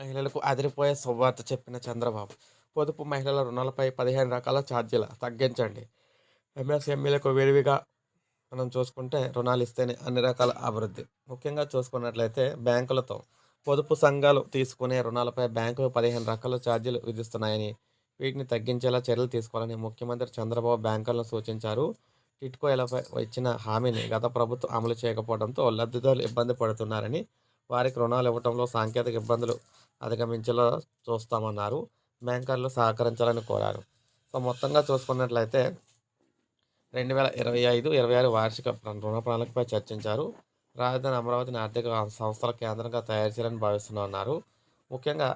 మహిళలకు అదిరిపోయే శుభవార్త చెప్పిన చంద్రబాబు. పొదుపు మహిళల రుణాలపై 15 రకాల ఛార్జీల తగ్గించండి. ఎంఎస్ఎంఈలకు విరివిగా మనం చూసుకుంటే రుణాలిస్తేనే అన్ని రకాల అభివృద్ధి. ముఖ్యంగా చూసుకున్నట్లయితే బ్యాంకులతో పొదుపు సంఘాలు తీసుకునే రుణాలపై బ్యాంకులు 15 రకాల ఛార్జీలు విధిస్తున్నాయని, వీటిని తగ్గించేలా చర్యలు తీసుకోవాలని ముఖ్యమంత్రి చంద్రబాబు బ్యాంకర్లను సూచించారు. టిడ్కోలపై ఇచ్చిన హామీని గత ప్రభుత్వం అమలు చేయకపోవడంతో లబ్ధిదారులు ఇబ్బంది పడుతున్నారని, వారికి రుణాలు ఇవ్వడంలో సాంకేతిక ఇబ్బందులు అధిగమించేలా చూస్తామన్నారు. బ్యాంకర్లు సహకరించాలని కోరారు. సో మొత్తంగా చూసుకున్నట్లయితే 2025, 26 వార్షిక రుణ ప్రణాళికపై చర్చించారు. రాజధాని అమరావతిని ఆర్థిక సంస్థల కేంద్రంగా తయారు చేయాలని భావిస్తున్నామన్నారు. ముఖ్యంగా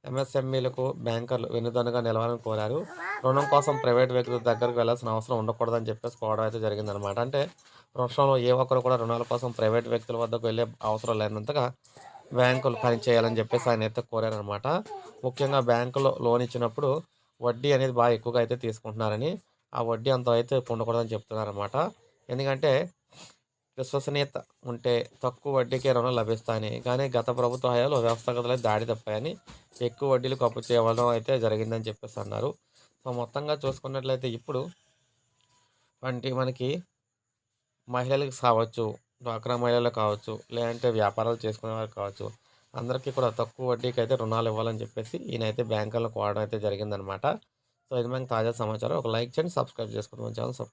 ఎంఎస్ఎంఈలకు బ్యాంకర్లు వెన్నుదన్నుగా నిలవాలని కోరారు. రుణం కోసం ప్రైవేట్ వ్యక్తుల దగ్గరకు వెళ్ళాల్సిన అవసరం ఉండకూడదని చెప్పేసి కోవడం అయితే జరిగిందనమాట. అంటే రాష్ట్రంలో ఏ ఒక్కరు కూడా రుణాల కోసం ప్రైవేట్ వ్యక్తుల వద్దకు వెళ్ళే అవసరం లేనంతగా బ్యాంకులు పనిచేయాలని చెప్పేసి ఆయన అయితే కోరారనమాట. ముఖ్యంగా బ్యాంకులో లోన్ ఇచ్చినప్పుడు వడ్డీ అనేది బాగా ఎక్కువగా అయితే తీసుకుంటున్నారని, ఆ వడ్డీ అంత అయితే ఉండకూడదని చెప్తున్నారనమాట. ఎందుకంటే విశ్వసనీయత ఉంటే తక్కువ వడ్డీకే రుణం లభిస్తాయని, కానీ గత ప్రభుత్వ హయాంలో వ్యవస్థాగతలే దాడి తప్పాయని, ఎక్కువ వడ్డీలకు అప్పు చేయడం అయితే జరిగిందని చెప్పేసి అన్నారు. సో మొత్తంగా చూసుకున్నట్లయితే ఇప్పుడు మనకి మహిళలకు కావచ్చు, డ్వాక్రా మహిళలు కావచ్చు, లేదంటే వ్యాపారాలు చేసుకునేవారు కావచ్చు, అందరికీ కూడా తక్కువ వడ్డీకి అయితే రుణాలు ఇవ్వాలని చెప్పేసి ఈయనైతే బ్యాంకులను కోరడం అయితే జరిగిందనమాట. సో ఇది మనకి తాజా సమాచారం. ఒక లైక్ చేయండి, సబ్స్క్రైబ్ చేసుకోండి మన ఛానల్.